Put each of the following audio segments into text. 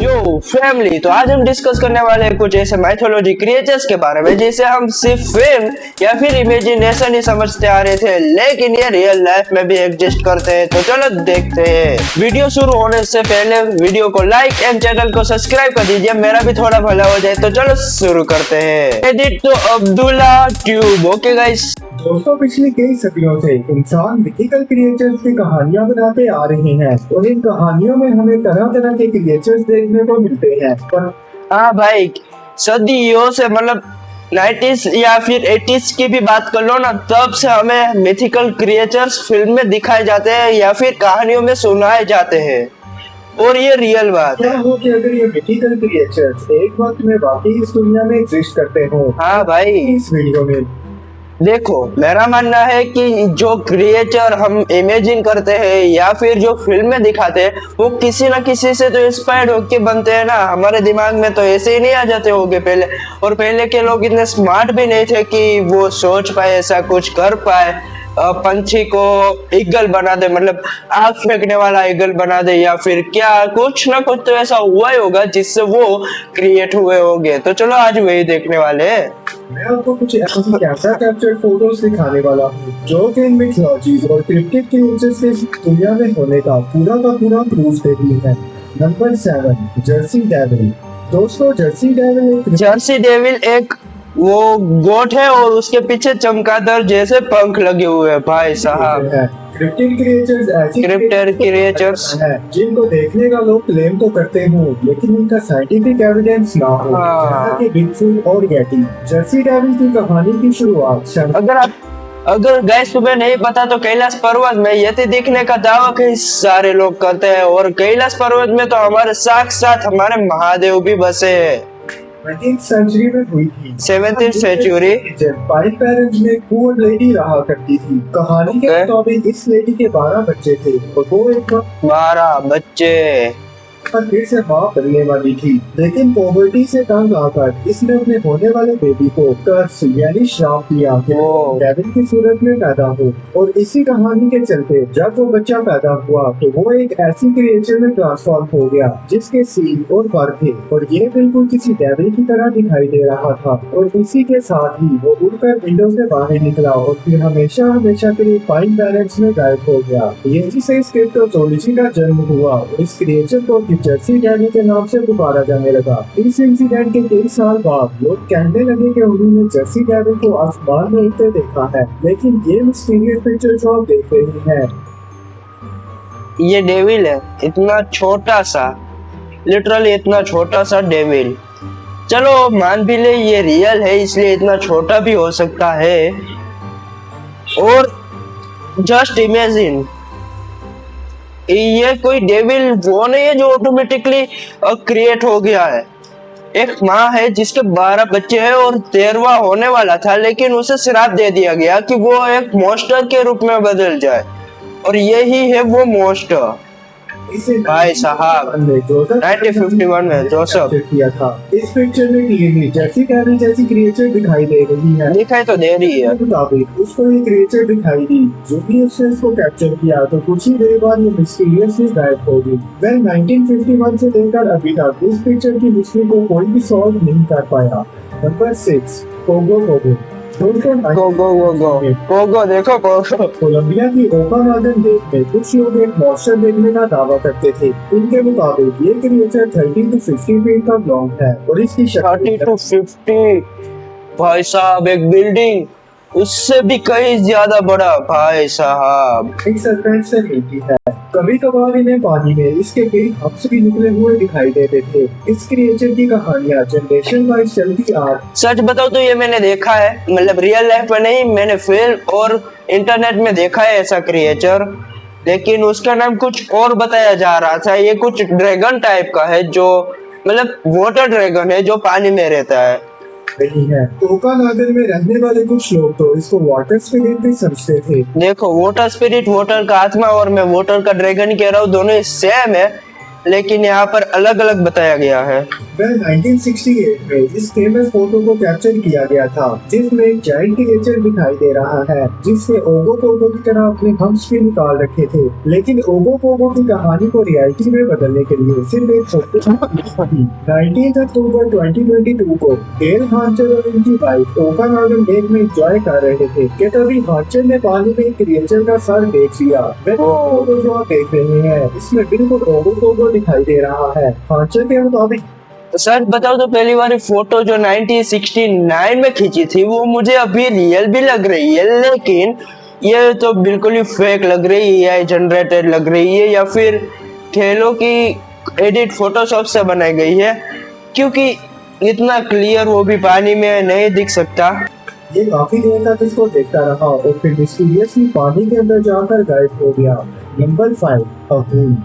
यो family, तो आज हम डिस्कस करने वाले हैं कुछ ऐसे माइथोलॉजी क्रिएचर्स के बारे में जिसे हम सिर्फ फिल्म या फिर इमेजिनेशन ही समझते आ रहे थे, लेकिन ये रियल लाइफ में भी एग्जिस्ट करते हैं। तो चलो देखते हैं। वीडियो शुरू होने से पहले वीडियो को लाइक एंड चैनल को सब्सक्राइब कर दीजिए, मेरा भी थोड़ा भला हो जाए। तो चलो शुरू करते हैं। एडिट तो अब्दुल्ला ट्यूब। ओके गाइस, दोस्तों पिछली कई सदियों से इंसान मिथिकल क्रिएचर्स की कहानियां बनाते आ रहे हैं और इन कहानियों में हमें तरह तरह के क्रिएचर्स देखने को मिलते हैं। पर हाँ भाई, सदियों से मतलब 90s या फिर 80s की भी बात कर लो ना, तब से हमें मिथिकल क्रिएचर्स फिल्म में दिखाए जाते हैं या फिर कहानियों में सुनाए जाते हैं, और ये रियल बात क्या है। हो कि अगर ये मिथिकल क्रिएचर्स एक वक्त में वाकई इस दुनिया में एग्जिस्ट करते हो। हाँ भाई, इस वीडियो में देखो मेरा मानना है कि जो क्रिएचर हम इमेजिन करते हैं या फिर जो फिल्म में दिखाते हैं, वो किसी ना किसी से तो इंस्पायर्ड होके बनते हैं ना। हमारे दिमाग में तो ऐसे ही नहीं आ जाते होंगे पहले, और पहले के लोग इतने स्मार्ट भी नहीं थे कि वो सोच पाए, ऐसा कुछ कर पाए। पंछी को ईगल बना दे, मतलब आग फेंकने वाला ईगल बना दे, या फिर क्या कुछ ना कुछ तो ऐसा हुआ ही होगा जिससे वो क्रिएट हुए होंगे। तो चलो आज वही देखने वाले हैं। मैं आपको कुछ ऐसी कैमरा कैप्चर्ड फोटोज दिखाने वाला हूँ जो कि इन मिथोलॉजीज और क्रिप्टिड क्रिएचर्स के दुनिया में होने का पूरा प्रूफ देती है। Number 7, Jersey devil. दोस्तों जर्सी डेविल एक वो गोट है और उसके पीछे चमगादड़ जैसे पंख लगे हुए हैं भाई साहब। क्रिप्टिड क्रिएचर्स ऐसी क्रिएचर्स है जिनको देखने का लोग क्लेम तो करते हो, लेकिन उनका साइंटिफिक एविडेंस ना हो, जैसा कि बिगफुट और येटी। जर्सी डेविल की कहानी की शुरुआत अगर गाइस तुम्हें नहीं पता तो कैलाश पर्वत में यति दिखने का दावा कई सारे लोग करते हैं, और कैलाश पर्वत में तो हमारे साथ हमारे महादेव भी बसे हैं। 19th सेंचुरी में हुई थी। 17th सेंचुरी पाइन पेरेंट्स में पुअर लेडी रहा करती थी। कहानी के मुताबिक इस लेडी के 12 बच्चे थे और वो एक 12 बच्चे फिर से माँ बनने वाली थी, लेकिन पॉवर्टी से तंग आकर इसने अपने होने वाले बेबी को कर्स यानी श्राप दिया कि डेविल की सूरत में पैदा हो। और इसी कहानी के चलते जब वो बच्चा पैदा हुआ तो वो एक ऐसी क्रिएचर में ट्रांसफॉर्म हो गया जिसके सील और पर थे, और ये बिल्कुल किसी डेविल की तरह दिखाई दे रहा था। और इसी के साथ ही वो उड़कर विंडो से बाहर निकला और फिर हमेशा के लिए पाइन पेरेंट्स में गायब हो गया। यही से इस क्रिप्टोजोलॉजी का जन्म हुआ। इस क्रिएचर को जर्सी डेविल के नाम से पुकारा जाने लगा। इस इंसिडेंट के कई साल बाद लोग कहने लगे कि उन्होंने जर्सी डेविल को आसमान में उड़ते देखा है, लेकिन ये मिस्टीरियस पिक्चर जो आप देख रहे हैं, ये डेविल है, इतना छोटा सा, लिटरली इतना छोटा सा डेविल। चलो मान भी ले ये रियल है, इसलिए इतना छोटा भी हो सकता है। और जस्ट इमेजिन, ये कोई डेविल वो नहीं है जो ऑटोमेटिकली क्रिएट हो गया है। एक माँ है जिसके 12 बच्चे हैं और 13वां होने वाला था, लेकिन उसे श्राप दे दिया गया कि वो एक मॉन्स्टर के रूप में बदल जाए, और यही है वो मॉन्स्टर। भाई साहब 1951 में जोसेफ किया था। इस पिक्चर में क्लियरली जर्सी डेविल जैसी क्रिएचर दिखाई दे रही है, दिखाई तो दे रही है। मुताबिक उसको ये क्रिएचर दिखाई दी, जो भी उसने इसको कैप्चर किया तो कुछ ही देर बाद ये मिस्टीरियसली गायब हो गई। 1951 से लेकर अभी तक इस पिक्चर की मिस्ट्री को कोई भी सॉल्व नहीं कर पाया। Number 6, Pogo. पोगो देखो, पोगो कोलंबिया की ओकानागन लेक में कुछ लोग एक मॉन्स्टर देखने का दावा करते थे। इनके मुताबिक ये क्रिएचर 30 to 50 फीट का लॉन्ग है और इसकी 30 to 50, भाई साहब एक बिल्डिंग उससे भी कहीं ज्यादा बड़ा भाई साहब। एक सर्पेंट से मिलती है। कभी कभार इन्हें पानी में इसके कई हब्स भी निकले हुए दिखाई देते थे। इस क्रिएचर की कहानियां जनरेशन वाइज चलती आ रही। सच बताओ तो ये मैंने देखा है, मतलब रियल लाइफ में नहीं, मैंने फिल्म और इंटरनेट में देखा है ऐसा क्रिएचर, लेकिन उसका नाम कुछ और बताया जा रहा था। ये कुछ ड्रैगन टाइप का है, जो मतलब वाटर ड्रैगन है जो पानी में रहता है। नहीं है। ओकानागन में रहने वाले कुछ लोग तो इसको वाटर स्पिरिट भी समझते थे। देखो वाटर स्पिरिट, वाटर का आत्मा, और मैं वाटर का ड्रैगन कह रहा हूँ, दोनों सेम है। लेकिन यहाँ पर अलग अलग बताया गया है। वह 1968 में इस फेमस फोटो को कैप्चर किया गया था जिसमें एक जायंट क्रिएचर दिखाई दे रहा है जिसने ओगो पोगो की तरह अपने हम्स भी निकाल रखे थे, लेकिन ओगो पोगो की कहानी को रियलिटी में बदलने के लिए सिर्फ एक फोटो 19 अक्टूबर 2022 को डेल हांचर और उनकी वाइफ ओका नॉर्डन लेक में एंजॉय कर रहे थे कि तभी हांचर ने पानी में एक क्रिएचर का सर देख लिया। वह फोटो जो आप देख रहे हैं इसमें बिल्कुल ओगो पोगो दिखाई दे रहा है। हांचर के मुताबिक सच बताओ तो पहली वाली फोटो जो 1969 में खींची थी वो मुझे अभी रियल भी लग रही है, लेकिन ये तो बिल्कुल ही फेक लग रही है, जनरेटेड लग रही है या फिर ठेलों की एडिट फोटोशॉप से बनाई गई है, क्योंकि इतना क्लियर वो भी पानी में नहीं दिख सकता। ये काफी देर तक इसको देखता रहा और फिर मिस्टीरियसली पानी के अंदर जाकर गायब हो गया। नंबर 5, अहूल।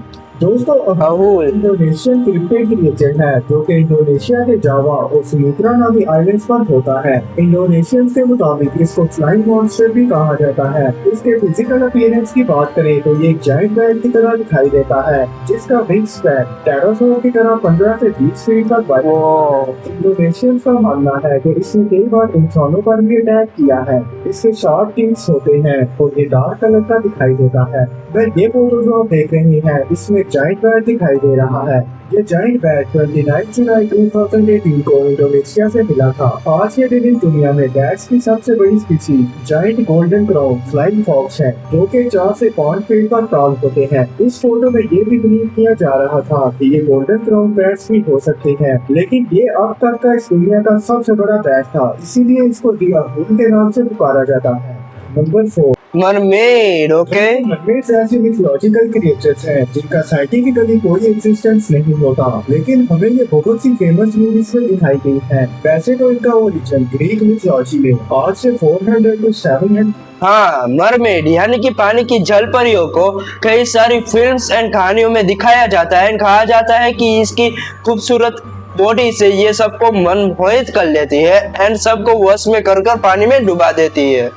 दोस्तों अहूल इंडोनेशियन क्रिप्टेड क्रिएचर है जो कि इंडोनेशिया के जावा और सुमात्रा नामी आइलैंड्स पर होता है। इंडोनेशियंस के मुताबिक इसको फ्लाइंग मॉन्स्टर भी कहा जाता है। इसके फिजिकल अपीयरेंस की बात करें तो ये एक जायंट बैट की तरह दिखाई देता है जिसका विंग स्पैन टेरासोर की तरह 15 से 20 फीट तक बढ़ता है। इंडोनेशियंस का मानना है कि इसने कई बार इंसानों पर भी अटैक किया है। इसके शार्प टीथ होते हैं और ये डार्क कलर का दिखाई देता है। वह ये फोटो जो आप देख रहे हैं इसमें जायंट बैट दिखाई दे रहा है। ये जायंट बैट 29 जुलाई 2018 को इंडोनेशिया से मिला था। आज के दिन दुनिया में बैट्स की सबसे बड़ी species giant golden crown flying fox है जो कि 4 से 5 फीट तक टॉल होते हैं। इस फोटो में ये भी बिलीव किया जा रहा था कि ये गोल्डन क्राउन बैट्स भी हो सकते हैं, लेकिन ये अब तक का इस दुनिया का सबसे बड़ा बैट था, इसीलिए इसको दी अहूल के नाम से पुकारा जाता है। Number 4, mermaid. ओके, मरमेड्स ऐसे मिथोलॉजिकल क्रिएचर्स हैं जिनका साइंटिफिकली कोई एग्जिस्टेंस नहीं होता, लेकिन हमें ये बहुत सी फेमस मूवीज में दिखाई गई है। वैसे तो इनका ओरिजिन ग्रीक मिथोलॉजी में आज से 400 to 700 हाँ, मरमेड यानी कि पानी की जल परियों को कई सारी फिल्म्स एंड कहानियों में दिखाया जाता है। कहा जाता है कि इसकी खूबसूरत बॉडी से ये सबको मनमोहित कर लेती है एंड सबको वश में कर पानी में डुबा देती है।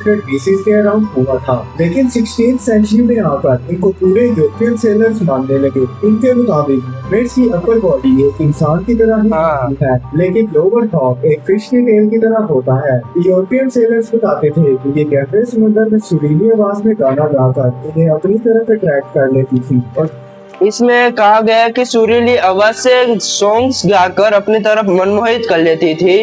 पीसेस के अराउंड हुआ था, लेकिन 16th सेंचुरी में आकर इनको पूरे यूरोपियन सेलर्स मानने लगे। इनके मुताबिक मरमेड्स की अपर बॉडी एक इंसान की तरह ही होती है, लेकिन लोअर टॉप एक फिश की टेल की तरह होता है। यूरोपियन सेलर्स बताते थे कि ये गहरे समुद्र में सुरीली आवाज में गाना गाकर इन्हें अपनी तरफ अट्रैक्ट कर लेती थी और इसमें कहा गया कि सुरीली आवाज से सॉन्ग्स गाकर अपनी तरफ मनमोहित कर लेती थी,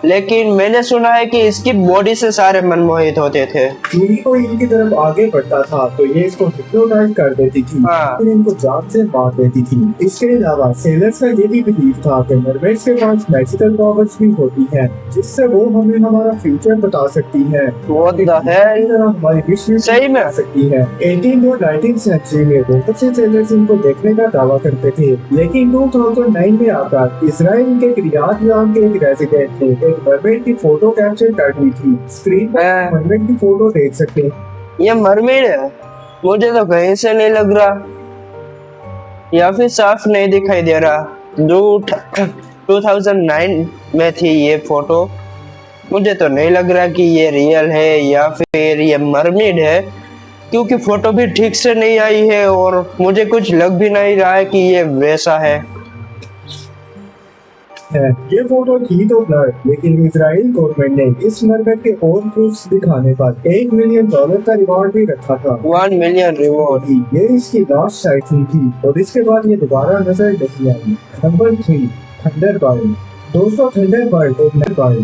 लेकिन मैंने सुना है कि इसकी बॉडी से सारे मनमोहित होते थे। चूड़ी को इनकी तरफ आगे बढ़ता था तो ये इसको हिप्नोटाइज कर देती थी, फिर इनको जान से मार देती थी। इसके अलावा सेलर्स का ये भी बिलीव था कि मरमेड्स के पास मैजिकल पावर्स भी होती हैं, जिससे वो हमें हमारा फ्यूचर बता सकती है। हमारी विश सही में सकती है। 18 और 19th सेंचुरी में बहुत से सेलर्स इनको देखने का दावा करते थे, लेकिन 2009 में आकर इसराइल के रियाद नाम के एक रेजिडेंट ने एक मरमेड की फोटो कैप्चर कर ली थी। स्क्रीन पर मरमेड की फोटो देख सकते हैं। ये मरमेड है, मुझे तो कहीं से नहीं लग रहा या फिर साफ नहीं दिखाई दे रहा। 2009 में थी ये फोटो, मुझे तो नहीं लग रहा कि ये रियल है या फिर ये मरमेड है, क्योंकि फोटो भी ठीक से नहीं आई है और मुझे कुछ लग भी नहीं रहा है कि ये वैसा है। ये फोटो थी तो ब्लर, लेकिन इजराइल गवर्नमेंट ने इस मरमेड के और प्रूफ्स दिखाने पर $1 मिलियन का रिवॉर्ड भी रखा था। 1 मिलियन रिवॉर्ड। ये इसकी लास्ट साइटिंग थी और इसके बाद ये दोबारा नजर नहीं आई। Number 3, Thunderbird. दोस्तों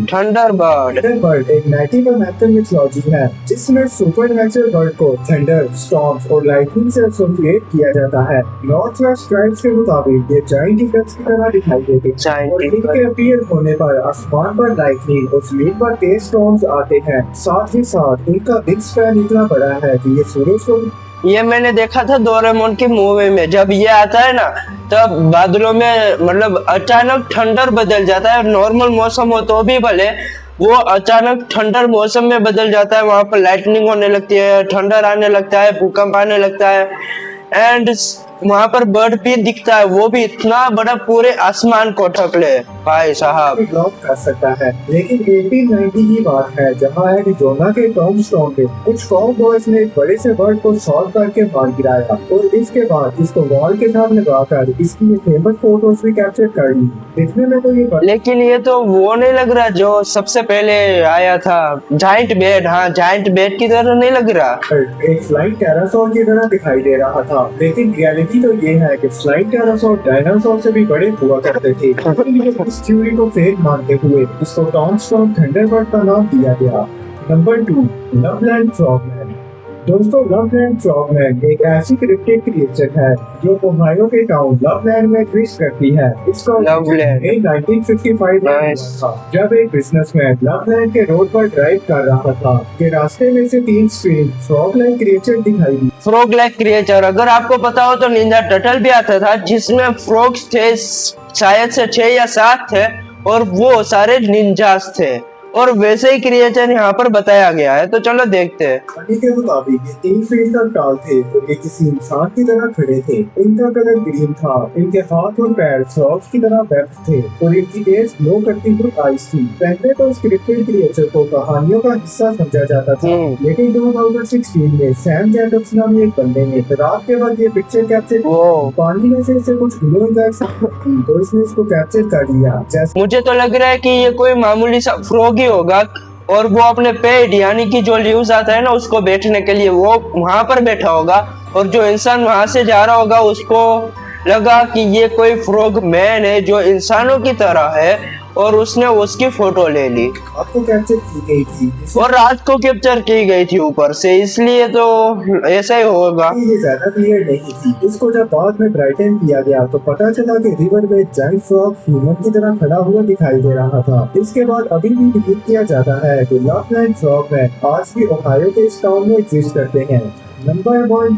थंडरबर्ड एक नेटिव अमेरिकन मिथोलॉजी है जिसमें सुपरनैचुरल बर्ड को थंडर, स्टॉर्म्स और लाइटनिंग से एसोसिएट किया जाता है। नॉर्थ वेस्ट ट्राइब्स के मुताबिक ये जायंट ईगल्स की तरह दिखाई देते हैं और इनके अपीयर होने पर आसमान पर लाइटनिंग और जमीन पर तेज स्टॉर्म्स आते हैं। साथ ही साथ इनका विंग स्पैन इतना बड़ा है कि ये सूरज को ये मैंने देखा था डोरेमोन की मूवी में, जब ये आता है ना तब बादलों में मतलब अचानक ठंडर बदल जाता है। नॉर्मल मौसम हो तो भी भले वो अचानक ठंडर मौसम में बदल जाता है, वहां पर लाइटनिंग होने लगती है, ठंडर आने लगता है, भूकंप आने लगता है एंड वहाँ पर बर्ड भी दिखता है, वो भी इतना बड़ा पूरे आसमान को ढक ले भाई साहब। ब्लॉक कर सकता है। लेकिन 1890 की बात है जहाँ एरिज़ोना के टॉमस्टाउन में कुछ कॉवबॉयज ने एक बड़े से बर्ड को शॉट करके मार गिराया और इसके बाद इसको वॉल के साथ लगाकर इसकी ये फेमस फोटोज भी कैप्चर कर ली। दिखने में तो ये लेकिन ये तो वो नहीं लग रहा जो सबसे पहले आया था, जाइंट बेड। हाँ, जाइंट बेड की तरह नहीं लग रहा। एक फ्लाइंग टेरासोर की तरह दिखाई दे रहा था, लेकिन रियलिटी तो ये है कि फ्लाइंग टेरासोर डायनासोर से भी बड़े हुआ करते थे। इस थ्योरी को फेक मानते हुए इसको टॉमस्टाउन थंडरबर्ड का नाम दिया गया। नंबर 2, लवलैंड फ्रॉगमैन। दोस्तों, लवलैंड फ्रॉगमैन एक ऐसी क्रिप्टिड क्रिएचर है जो ओहायो के टाउन लवलैंड में ट्विस्ट करती है। इसका लवलैंड 1955 में हुआ था जब एक बिजनेसमैन लवलैंड के रोड पर ड्राइव कर रहा था कि रास्ते में से 3 स्ट्रेंज फ्रॉग लाइक क्रिएचर दिखाई दी। फ्रॉग लाइक क्रिएचर, अगर आपको पता हो तो निंजा टर्टल भी आता था जिसमें फ्रॉग्स थे, शायद से 6 या 7 थे और वो सारे निंजास थे, और वैसे ही क्रिएचर यहाँ पर बताया गया है। तो चलो देखते हैं। कहानी के मुताबिक ये 3 फीट तक टाल थे और ये किसी इंसान की तरह खड़े थे। इनका कलर ग्रीन था, इनके हाथ और पैर फ्रॉग्स की तरह वेब्ड थे और इनकी एज ग्लो करती हुई आइस थी। पहले तो इस क्रिप्टिड क्रिएचर को कहानियों का हिस्सा समझा जाता था, लेकिन 2016 में सैम जैकब्स नामी एक बंदे ने रात के बाद ये पिक्चर कैप्चर की। पानी में से इसे कुछ ग्लोइंग लाइट्स दिखी तो इसने इसको कैप्चर कर लिया। मुझे तो लग रहा है कि ये कोई मामूली सा फ्रॉग होगा और वो अपने पेड़ यानी कि जो लीव्स आता है ना उसको बैठने के लिए वो वहां पर बैठा होगा, और जो इंसान वहां से जा रहा होगा उसको लगा कि ये कोई फ्रॉग मैन है जो इंसानों की तरह है, और उसने उसकी फोटो ले ली। आपको कैप्चर की गई थी और रात को कैप्चर की गई थी ऊपर से, इसलिए तो ऐसा ही होगा। ये ज्यादा क्लियर नहीं थी। इसको जब बाद में ब्राइटन किया गया तो पता चला कि रिवर में जाइंट फ्रॉग ह्यूमन की तरह खड़ा हुआ दिखाई दे रहा था। इसके बाद अभी भी बिलीव किया जाता है कि लवलैंड फ्रॉगमैन आज भी ओहायो के इस टाउन में एग्जिस्ट करते हैं। नंबर 1,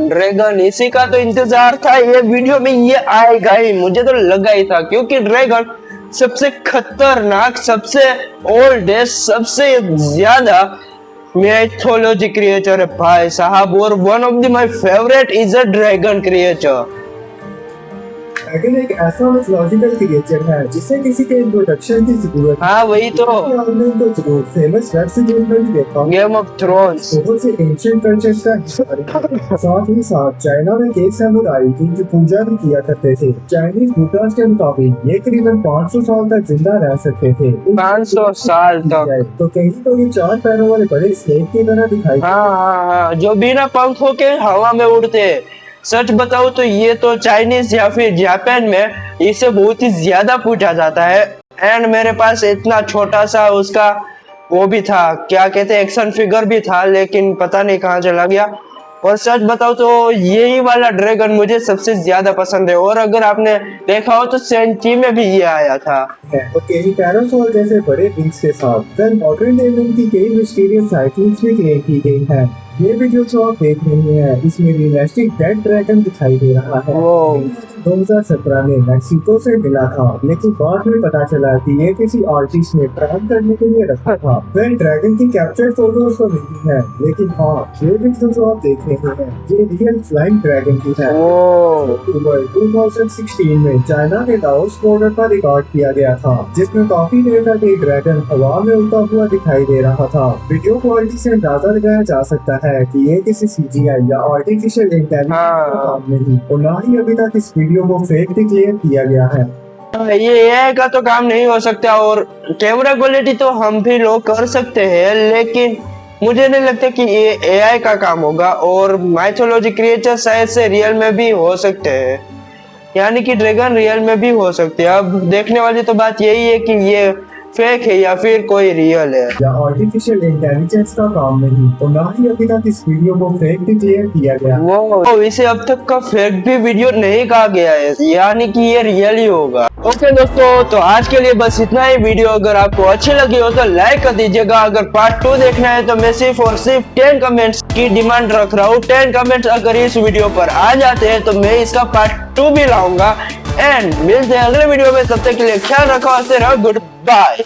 ड्रैगन, इसी का तो इंतजार था। ये वीडियो में ये आएगा ही, मुझे तो लगा ही था, क्योंकि ड्रैगन सबसे खतरनाक, सबसे ओल्डेस्ट, सबसे ज्यादा मैथोलॉजी क्रिएचर है भाई साहब, और one of the my favourite is a dragon creature. Dragon एक ऐसा मिथोलॉजिकल क्रिएचर है जिसे किसी के इंट्रोडक्शन की जरूरत है। हाँ वही तो, आपने इनको जरूर फेमस वेब सीरीज में भी देखा, गेम ऑफ थ्रोन्स। बहुत से एंशिएंट कल्चर्स का हिस्सा है। साथ ही साथ चाइना में केक सैमुराई इनकी पूजा भी किया करते थे। चाइनीज बुद्धास के मुताबिक ये करीबन 500 साल तक जिंदा रह सकते थे। 500 साल तक। तो कहीं तो ये 4 पैरों वाले बड़े स्नेक की तरह दिखाई। हाँ, जो बिना पंखों के हवा में उड़ते। सच बताऊं तो ये तो चाइनीज या फिर जापान में इसे बहुत ही ज्यादा पूछा जाता है। एंड मेरे पास इतना छोटा सा उसका वो भी था, क्या कहते हैं, एक्शन फिगर भी था, लेकिन पता नहीं कहाँ चला गया। और सच बताऊं तो यही वाला ड्रैगन मुझे सबसे ज्यादा पसंद है, और अगर आपने देखा हो तो सेंची में भी ये आया था। और कई पैरासोल जैसे बड़े विंग्स के साथ मॉडर्न डे में इनकी कई मिस्टीरियस साइकिल्स भी क्रिएट की गई है। ये वीडियो जो आप देख रहे हैं इसमें रियलिस्टिक डेड ड्रैगन दिखाई दे रहा है। 2017 में मैक्सिको से मिला था, लेकिन बाद में पता चला कि ये किसी आर्टिस्ट ने प्रैंक करने के लिए रखा था। वह ड्रैगन की कैप्चर्ड फोटोज तो नहीं है, लेकिन हाँ ये वीडियो जो आप देख रहे हैं ये रियल फ्लाइंग ड्रैगन की है। अक्टूबर 2016 में चाइना के लाओस बॉर्डर पर रिकॉर्ड किया गया था, जिसमें काफी देर तक एक ड्रैगन हवा में उड़ता हुआ दिखाई दे रहा था। वीडियो क्वालिटी से अंदाजा लगाया जा सकता है कि ये किसी CGI या आर्टिफिशियल इंटेलिजेंस का काम नहीं, और ना ही अभी तक इस वीडियो को फेक डिक्लेयर किया गया है। ये AI का तो काम नहीं हो सकता, और कैमरा क्वालिटी तो हम भी लोग कर सकते हैं, लेकिन मुझे नहीं लगता कि ये AI का काम होगा। और माइथोलॉजी क्रिएचर शायद से रियल में भी हो सकते हैं, यानी कि ड्रैगन रियल में भी हो सकते हैं। अब देखने वाली तो बात यही है कि ये फेक है या फिर कोई रियल है, या आर्टिफिशियल इंटेलिजेंस का काम नहीं, और ना ही अभी तक इस वीडियो को फेक डिक्लेयर किया गया। वो इसे अब तक का फेक भी वीडियो नहीं कहा गया है, यानी कि ये रियल ही होगा। ओके दोस्तों, तो आज के लिए बस इतना ही। वीडियो अगर आपको अच्छी लगी हो तो लाइक कर दीजिएगा। अगर पार्ट 2 देखना है तो मैं सिर्फ और सिर्फ 10 कमेंट्स की डिमांड रख रहा हूँ। 10 कमेंट्स अगर इस वीडियो पर आ जाते हैं तो मैं इसका पार्ट 2 भी लाऊंगा। एंड मिलते हैं अगले वीडियो में, तब तक के लिए ख्याल रखो, गुड बाय।